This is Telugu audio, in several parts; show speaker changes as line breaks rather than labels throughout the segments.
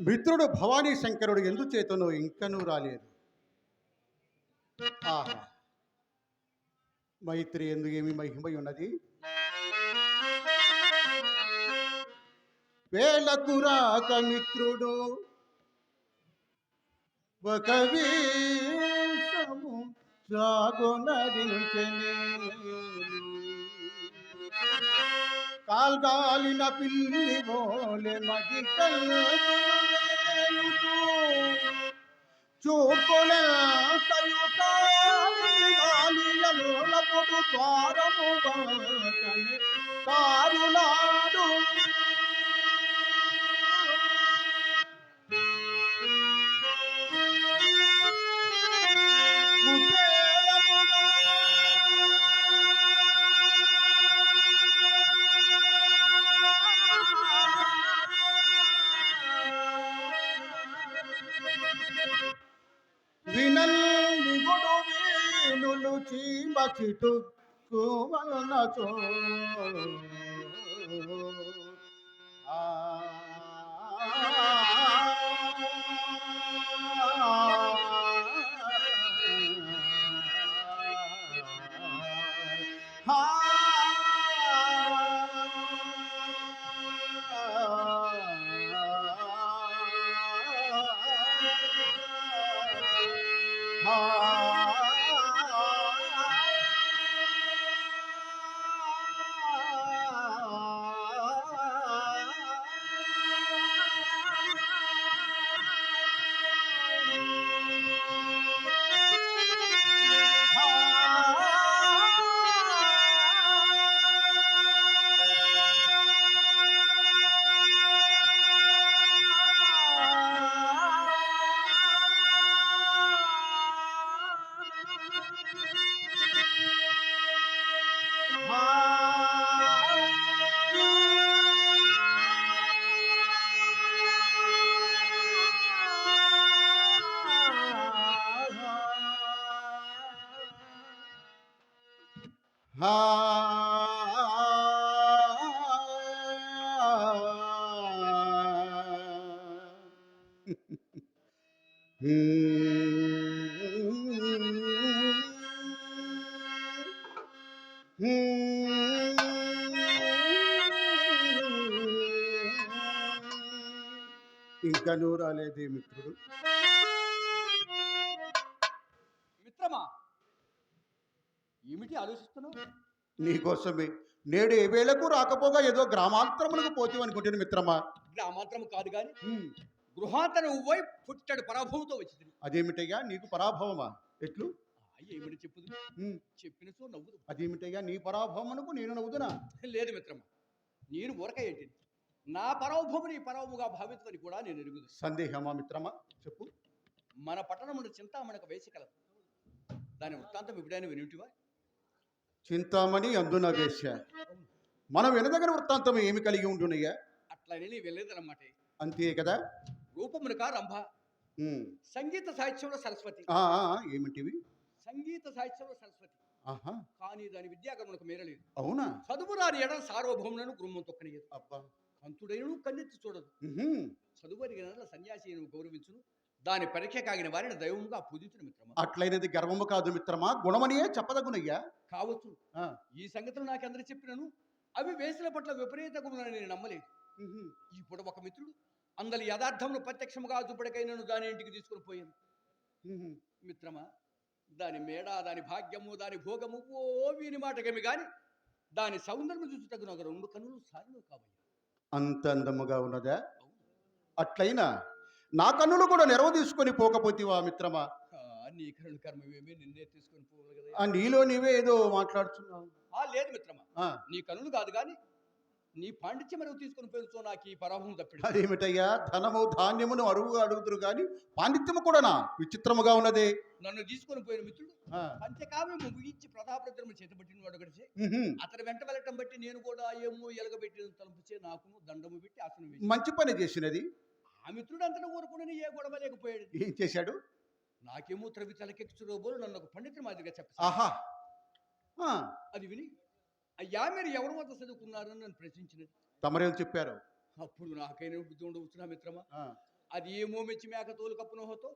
మిత్రుడు భవానీ శంకరుడు ఎందుచేతనో ఇంకనూ రాలేదు. ఆహా! మైత్రి ఎందు ఏమి మహిమై ఉన్నది. వేళకు రాక మిత్రుడు ఒక వీసము సాగొనరించెనే. కాల్గాలిన పిల్లి బోలె మది కల్లువేయుచు చూపులే సయుతాలియలోలపుడు ద్వారము బాకని కారులాడు. వినల్ని గుడు వీనులు చీమ చిటుక్కువలనచో ఇంకనూ రాలేదే మిత్రుడు.
మిత్రమా, ఏమిటి ఆలోచిస్తున్నావు?
నీకోసమే. నేడు ఏ వేళకు రాకపోగా ఏదో గ్రామాంతరములకు పోతేవనుకుంటాను మిత్రమా.
గ్రామాంతరము కాదు గాని గృహాంతరం పోయి పుట్టడు పరాభవంతో వచ్చింది.
అదేమిటయ్యా నీకు పరాభవమా? ఎట్లు?
ఏమిటి చెప్పుదు? చెప్పిన సో నవ్వుదు.
అదేమిటయ్యా నీ పరాభవమునకు నేను నవ్వుదునా?
లేదు మిత్రమా, నేను ఊరక ఏంటి నా పరాభవము నీ పరాభముగా భావించదని కూడా నేను ఎరుగుదు.
సందేహమా మిత్రమా? చెప్పు.
మన పట్టణమును చింతామణికి వేసికల దాని వృత్తాంతం ఎప్పుడైనా వినిటివా?
చింతామణి అందున వేశ్య. మనం వినదగిన వృత్తాంతం ఏమి కలిగి ఉంటున్నాయా?
అట్లనే నీ వెళ్ళేదన్నమాట.
అంతే కదా.
రూపమునక రంభ, సంగీత సాహిత్యంలో సరస్వతి.
ఏమిటివి?
సంగీత సాహిత్యంలో సరస్వతి. కానీ దాని విద్యాగమనకు మేరలేదు.
అవునా?
చదువు రాని ఎడ సార్వభౌములను గృహం తొక్కనియదు.
అబ్బా!
కంతుడైన కన్నెత్తి చూడదు. చదువరిగిన సన్యాసి గౌరవించును, దాని పరీక్ష కాగిన వారిని దైవముగా పూజించిన మిత్రమా.
అట్లయినది గర్వము కాదు మిత్రమా, గుణమనియే చెప్పదగునయ్యా.
కావచ్చు. ఈ సంగతులు నాకెందరూ చెప్పినను అవి వేసిన పట్ల విపరీత గుణాన్ని నేను నమ్మలేదు. ఇప్పుడు ఒక మిత్రుడు అందరి యథార్థమును ప్రత్యక్షముగా చూపడికైనను దాని ఇంటికి తీసుకుని పోయాను. మిత్రమా, దాని మేడ, దాని భాగ్యము, దాని భోగము ఓ వీని మాటకేమి గాని దాని సౌందర్యం చూచుటకు నాకు 2 కన్నులు సార్లు కావయ్యా.
అంత అందముగా ఉన్నదా? అట్లయినా నా కన్నులు కూడా నెరవ తీసుకొని పోకపోతేవా మిత్రమా?
నీ కరుణ కర్మమేమి నిన్నే తీసుకొని పోవాలి కదా.
నీలో నీవే ఏదో మాట్లాడుతున్నావు.
లేదు మిత్రమా, నీ కన్నులు కాదు కానీ నీ పాండిత్యం అరువు తీసుకొని పోయించో నాకు ఈ పరాభవం తప్పిడు.
అదేమిటయ్యా, ధనము ధాన్యమును అరువుగా అడుగుతురు కానీ పాండిత్యము కూడానా? విచిత్రముగా ఉన్నదే.
నన్ను తీసుకొని పోయిన మిత్రుడు పంచకావ్యము ముగించి ప్రతాపరుద్రము చేతబట్టిన వాడు గడిచే అతని వెంట వెళ్ళటం బట్టి నేను కూడా ఏమో ఎలగబెట్టిన తలుపుచే నాకు దండము పెట్టి ఆసనం వేసి
మంచి పని చేసినది.
ఆ మిత్రుడు అంతటా ఊరుకుని ఏ గొడవ లేకపోయాడు.
ఏం చేశాడు?
నాకేమో త్రవి తలకెక్కుచురోబోలు నన్ను ఒక పండితుడి మాదిరిగా చెప్పారు. అది విని అయ్యా మీరు ఎవరి వద్ద చదువుకున్నారని నన్ను ప్రశ్నించినది.
తమరేం చెప్పారు?
అప్పుడు నాకైనా బుద్ధి ఉండవచ్చునా మిత్రమా. అది ఏమో మెచ్చి మేక తోలు కప్పున హోతో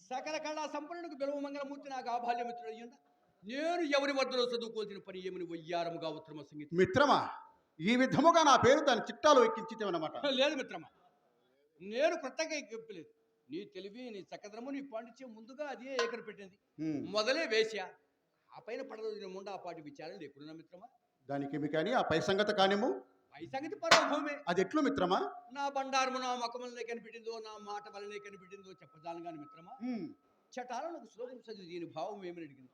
సకల కళా సంపన్నుడికి బిలవ మంగళమూర్తి నాకు ఆబాల్యమిత్రుడు అయ్యిందా నేను ఎవరి వద్దలో చదువుకోవాల్సిన పని ఏమని వయ్యారముగా ఉత్తమ సంగీతం
మిత్రమా, ఈ విధముగా నా పేరు దాని చిట్టాలో ఎక్కించితేవన్నమాట.
లేదు మిత్రమా, నేను కొత్తగా చెప్పలేదు. నీ తెలివి, నీ చక్కదనము, నీ పాండిత్యం ముందుగా అదే ఏకర పెట్టింది. మొదలే వేశ్య, ఆ పైన పడదు ముండా ఆ పాటి విచారం ఎప్పుడున్నా మిత్రమా.
దానికేమి కానీ ఆ పై సంగతి కానిము.
పై సంగతి పరోభూమే.
అది ఎట్లు మిత్రమా?
నా బండారము నా మొక్కమలనే కనిపెట్టిందో, నా మాట వలనే కనిపెట్టిందో చెప్పజాను గాని మిత్రమా. చటాలను ఒక శ్లోకం చదివి దీని భావం ఏమని అడిగింది.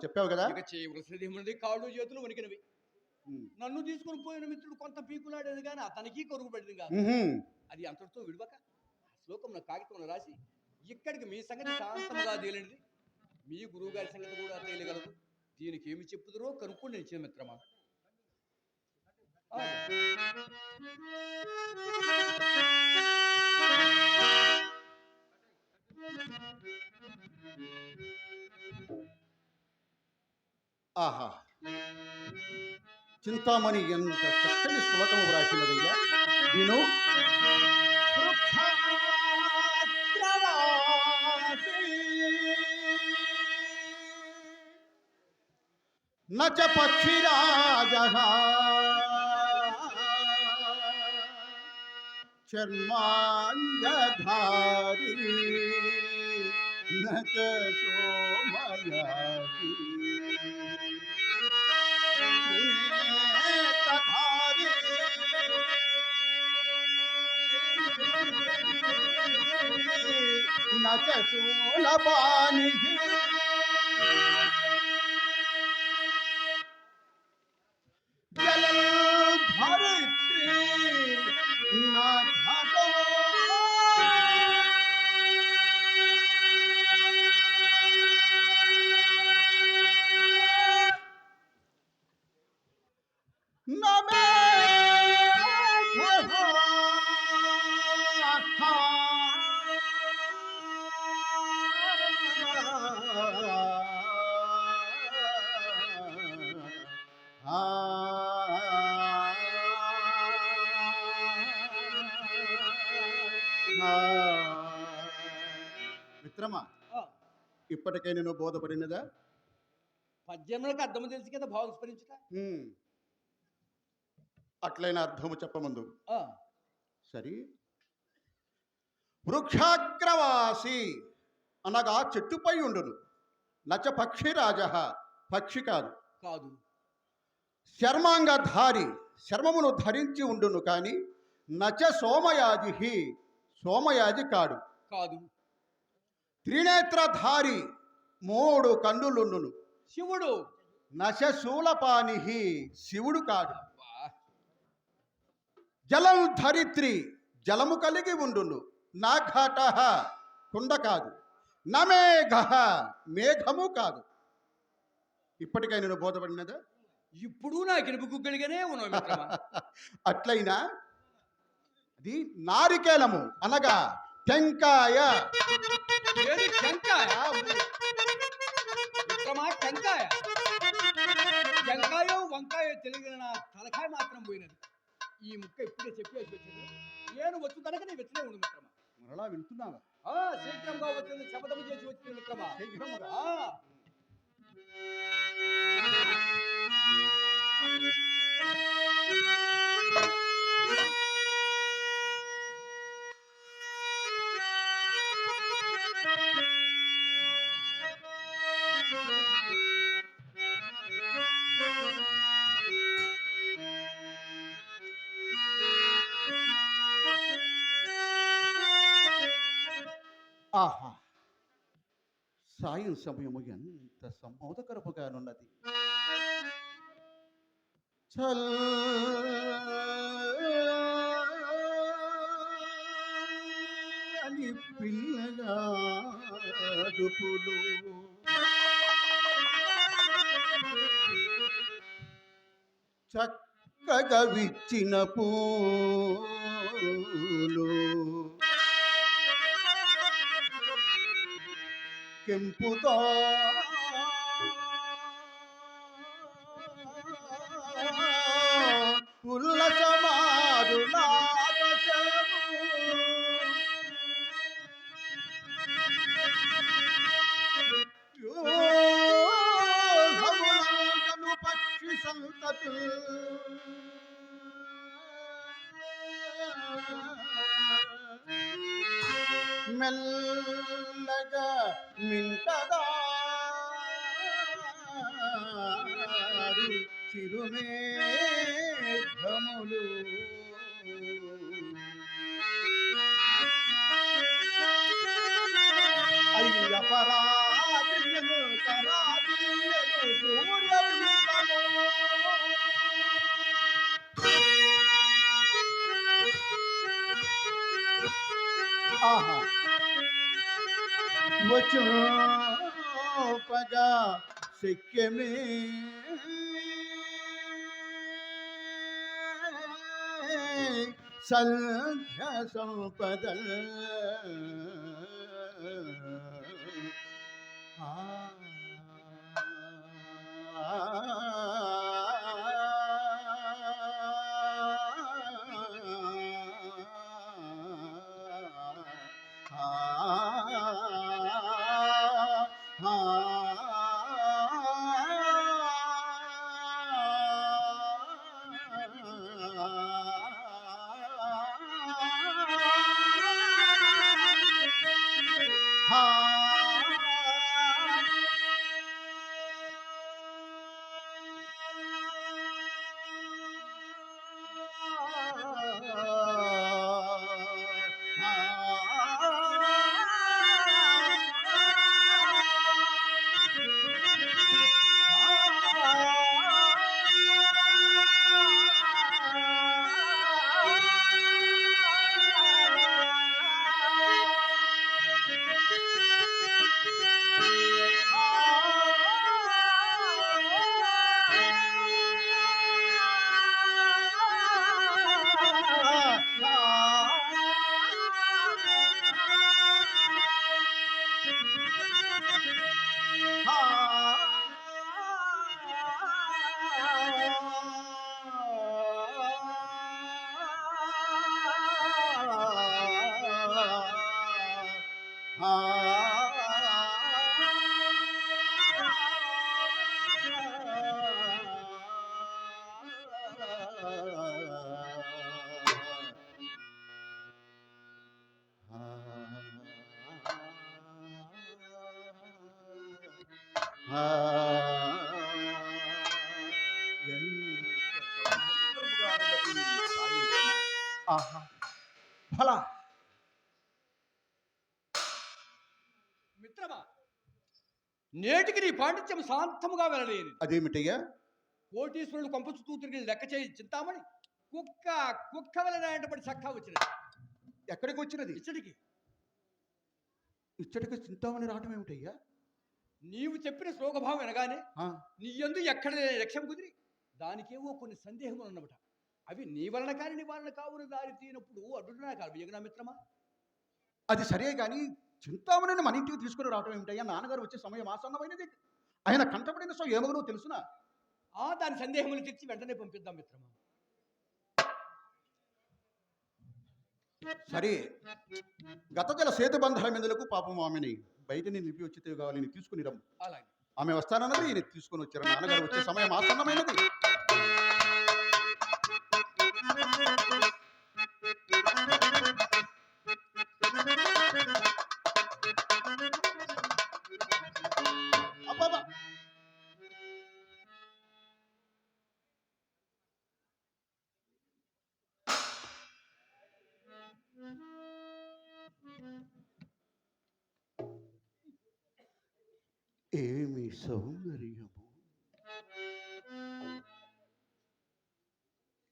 చెప్పావు కదా.
ఇక చేయవలసినది ఏమన్నది, కాళ్ళు చేతులు వణికినవి. నన్ను తీసుకుని పోయిన మిత్రుడు కొంత పీకులాడేది కానీ అతనికి కొరుగు పడింది కాదు. అది అంతటితో విడవక శ్లోకం నా కాగితంలో రాసి ఇక్కడికి మీ సంగతి శాంతముగా తేలింది, మీ గురువు గారి సంగతి కూడా తేలిగలదు, దీనికి ఏమి చెప్పుదురో కనుక్కోండి ఇచ్చిన మిత్రమా.
ఆహా, చింతామణి ఎంత చక్కని శ్లోకము వ్రాసినదయ్యా. విను. నచ పక్షిరాజః చర్మాంగధారీ నచ సోమయాజీ నేత్రధారీ నచ శూలపాణిః జలధరిత్రీ న ఘటో న మేఘః మిత్రమా, ఇప్పటికే నేను బోధపడినదా?
పద్యములకు అర్థము తెలుసు కదా, భావం స్మరించుట.
అట్లైన అర్థము చెప్పమందు. సరి. వృక్షాగ్రవాసి అనగా చెట్టుపై ఉండును. నచ పక్షిరాజ, పక్షి కాదు.
కాదు.
చర్మాంగధారి, చర్మమును ధరించి ఉండును కానీ నచ సోమయాజి, సోమయాజి కాడు.
కాదు.
త్రినేత్రధారి, 3 కన్నులుండును.
శివుడు.
నచ శూలపాణి, శివుడు కాడు. జలం ధరిత్రి, జలము కలిగి ఉండును. నా ఘట, కుండ కాదు. నమేఘ, మేఘము కాదు. ఇప్పటికై నేను బోధపడినదా?
ఇప్పుడు నాకు ఎనుపుకుగలిగానే ఉన్నావు మిత్రమా.
అట్లయినా అది నారికేలము అనగా టెంకాయ.
ఏది టెంకాయ? మిత్రమా, టెంకాయ. టెంకాయో వంకాయో తెలియని నా తలకాయ మాత్రం పోయినది. ఈ ముక్క ఇప్పుడే చెప్పేసి వచ్చింది. నేను వచ్చు కనుక నీ వెచ్చనే ఉండు మిత్రమా.
మరలా వింటున్నావా?
శీఘ్రంగా వచ్చింది, శపథము చేసి వచ్చింది మిత్రమా.
శీఘ్రముగా. ఆహా, సాయం సమయము ఎంత సమ్మోదకరముగానున్నది. చల్లని పిల్లగాడుపులు చక్కగా విచ్చిన పూలు కెంపుతో ఉల్లసమారులాపసము సంతతు మెల్లగా మింటదా చిరుమేఘములు అయ్య పరాత్రియలు కరాత్రియలు సూర్యబింబము ఆహా వచ్చోపగా శక్యమే సంధ్య సంపద ఆహా ఫలా
మిత్రమా, నేటికి నీ పాండిత్యం శాంతముగా వెళ్ళలేని
అదేమిటయ్యా
కోటీశ్వరులు కొంప చుట్టూ తిరిగి లెక్క చేయి చింతామణి కుక్క కుక్క వెళ్ళబడి చక్కా వచ్చినది.
ఎక్కడికి వచ్చినది?
ఇచ్చడికి
ఇచ్చటికి చింతామణి రావటం ఏమిటయ్యా?
నీవు చెప్పిన శ్లోకభావం వినగానే
ఆ,
నీ యందు ఎక్కడ లక్ష్యం కుదిరి దానికేవో కొన్ని సందేహములు ఉన్నమాట. అవి నీ వలన కాని నీ వలన కావున దారి తీనప్పుడు అడ్డునా కాదు యజ్ఞ మిత్రమా.
అది సరే కానీ చింతామణిని మన ఇంటికి తీసుకుని రావటం ఏమిటయ్యా? నాన్నగారు వచ్చే సమయం ఆసన్నమైనది. ఆయన కంటపడిన సో ఏమగునో తెలుసునా?
దాని సందేహములు తీర్చి వెంటనే పంపిద్దాం మిత్రమా.
సరే, గతజల సేతుబంధాల మీదలకు పాపం ఆమెని బయటని నిలిపి వచ్చి కావాలి తీసుకుని రమ్ము.
అలాగే
ఆమె వస్తానన్నది ఈయన తీసుకుని వచ్చారు. నాన్నగారు వచ్చే సమయం ఆసన్నమైనది. అబ్బబ్బా! ఏమి సౌందర్యము!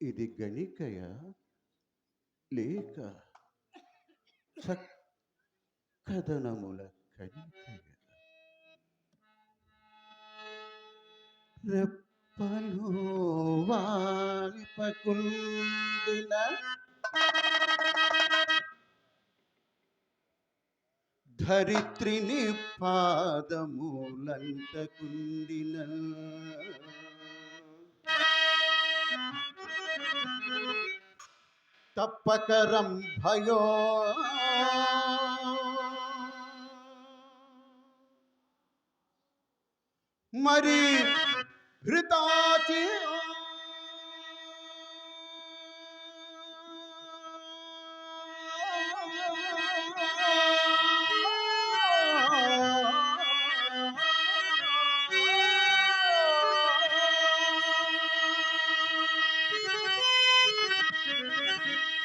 ఇది గణికయ లేక చక్కదనముల కణికయ? రెప్పలు వాల్పకుండిన ధరిత్రిని పాదములంటకుండిన తప్పకరం భయో మరి హృతాచి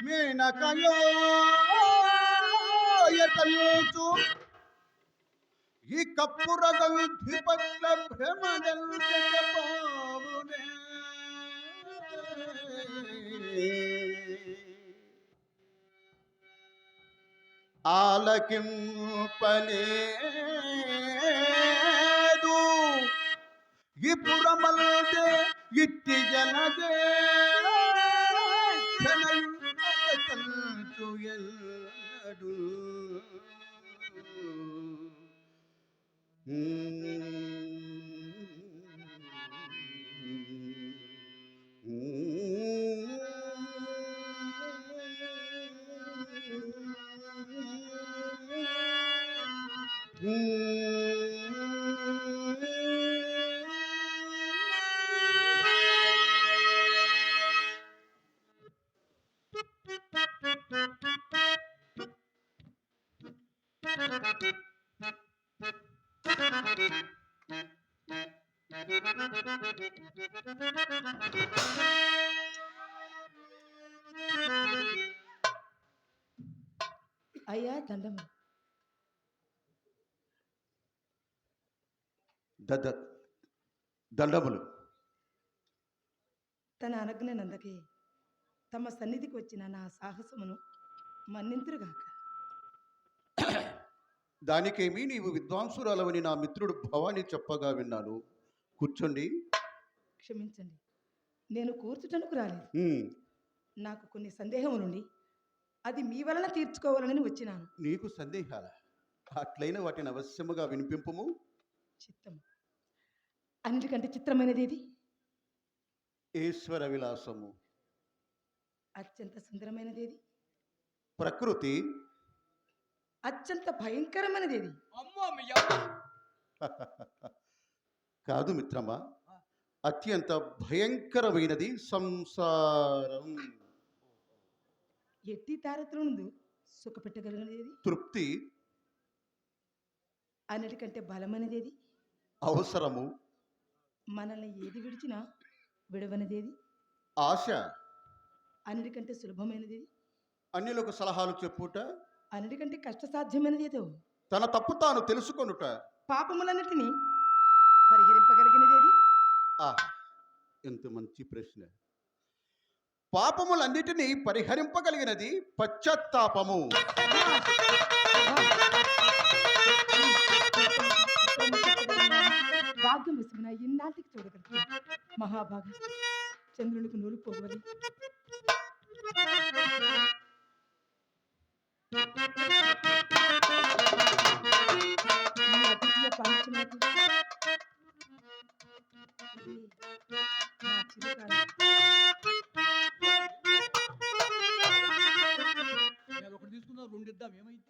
మేనకయో ఎతయూచు ఈ కప్పురగల్ ద్విపట్ల భ్రమదల్ జగపావునే ఆలకింపలేదు ఈ పురమల్దే ఇట్టి జనదే క్షణయుగతంతు ఎల్లడు
అయ్యా దండము.
దండములు.
తన అనజ్ఞనందకే తమ సన్నిధికి వచ్చిన నా సాహసమును మన్నింతురుగాక.
దానికేమి నీవు విద్వాంసురాలవని నా మిత్రుడు భవాని చెప్పగా విన్నాను. కూర్చోండి.
క్షమించండి, నేను కూర్చుటనుకు రాలేదు.
ఉమ్,
నాకు కొన్ని సందేహములుండి అది మీ వలన తీర్చుకోవాలని వచ్చినాను.
నీకు సందేహాల? అట్లయిన వాటిని అవశ్యముగా వినిపింపుము.
చిత్తము. అన్నిటికంటే చిత్రమైనది ఏది?
ఈశ్వర విలాసము.
అత్యంత సుందరమైనది ఏది?
ప్రకృతి.
అత్యంత భయంకరమైనది ఏది?
అమ్మో మీ అమ్మ.
కాదు మిత్రమా, అత్యంత భయంకరమైనది సంసారం.
ఎట్టి తారతులందు సుఖపెట్టగలిగినది ఏది?
తృప్తి.
అన్నిటికంటే బలమైనది ఏది?
అవసరము.
మనల్ని ఏది విడిచినా విడవనిది ఏది?
ఆశ.
అన్నిటికంటే సులభమైనది ఏది?
అన్యులకు సలహాలు చెప్పుట.
అన్నిటికంటే కష్టసాధ్యమైనది ఏదో?
తన తప్పు తాను తెలుసుకొనుట.
పాపములన్నిటినీ పరిహరింపగలిగినది ఏది?
ఎంత మంచి ప్రశ్న. పాపములన్నిటినీ పరిహరింపగలిగినది పశ్చాత్తాపము.
భాగ్యం విసుగున ఇన్నాటికి చూడగలుగుతుంది. మహాభాగ చంద్రునికి నూలు పోగలి
నేను ఒకటి తీసుకున్నా, రెండు ఇద్దాం, ఏమైంది?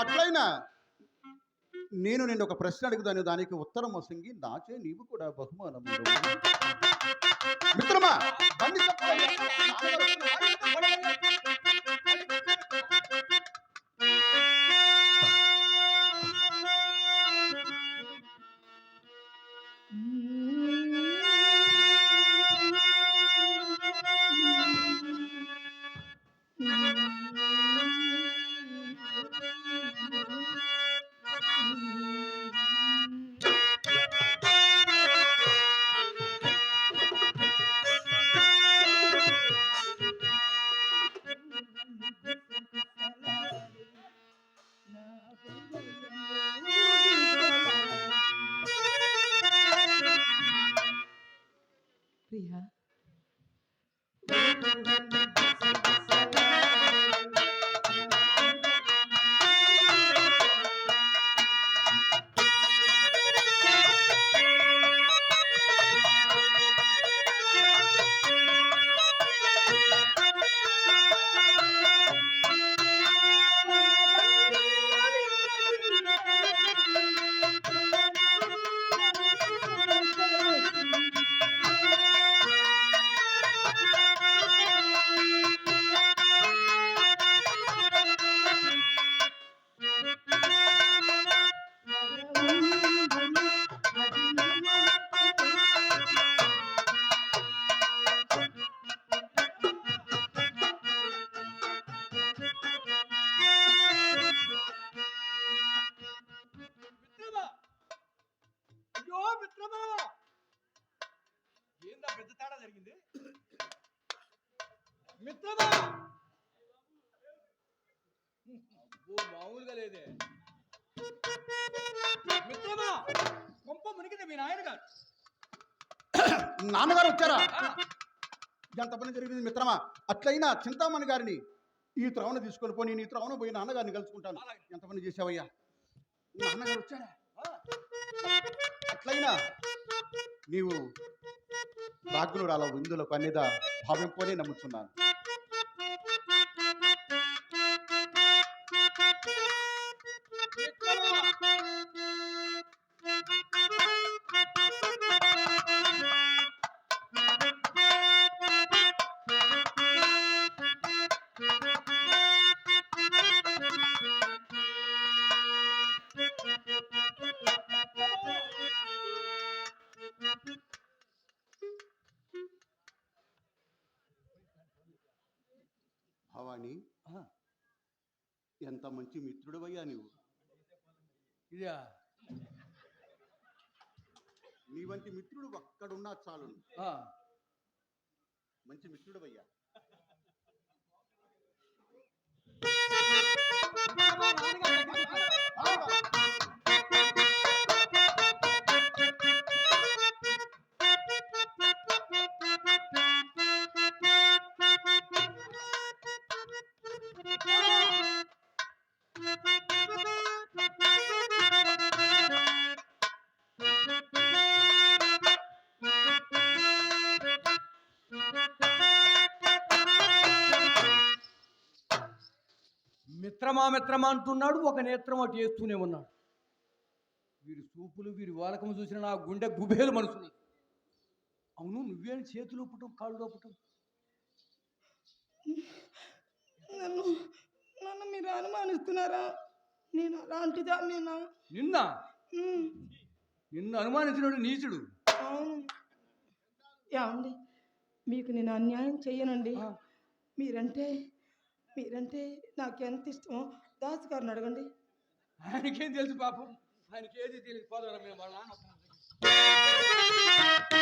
అట్లయినా నేను నిన్ను ఒక ప్రశ్న అడుగుతాను, దానికి ఉత్తరం వసంగి నాచే నీవు కూడా బహుమానం మిత్రమా. బండి
ప్రియా
మిత్రమా అబ్బో, మామూలుగా లేదే. మిత్రమా కొంప మునిగితే మీ నాయన గారు.
నాన్నగారు వచ్చారా? ఎంత పని జరిగింది మిత్రమా? అట్లయినా చింతామణి గారిని ఈ త్రవణ తీసుకొని పోయి నేను ఈ త్రవణ పోయి నాన్నగారిని కలుసుకుంటాను.
అలాగే.
ఎంత పని చేసావయ్యా? నాన్నగారు వచ్చారా?
ఆ,
అట్లయినా నీవు రాజ్ఞురాల విందులకు అన్నిదా భావింపునే నమ్ముతున్నాను.
మిత్రమా
భవాని, ఎంత మంచి మిత్రుడవయ్యా నీవు.
ఇదా
నీ వంటి మిత్రుడు ఒక్కడున్నా చాలు.
ఆ,
మంచి మిత్రుడవయ్యా.
మిత్రమా మిత్రమా అంటున్నాడు, ఒక నేత్రం అటు వేస్తూనే ఉన్నాడు. వీరి చూపులు వీరి వాలకం చూసిన నా గుండె గుబేలు మనసున్నది. అవును, నువ్వేం చేతులు ఊపటం కాళ్ళు ఊపటం?
నన్ను నన్ను మీరు అనుమానిస్తున్నారా? నేను అలాంటిదాన్నేనా?
నిన్న
ఉమ్,
నిన్ను అనుమానించినోడు నీచుడు.
అవును. ఏమండి, మీకు నేను అన్యాయం చెయ్యనండి.
ఆ.
మీరంటే మీరంటే నాకు ఎంత ఇష్టమో దాసు గారిని అడగండి.
ఆయనకేం తెలుసు పాపం, ఆయనకి ఏది తెలియదు. పోదాం మేము వాళ్ళ నాన్న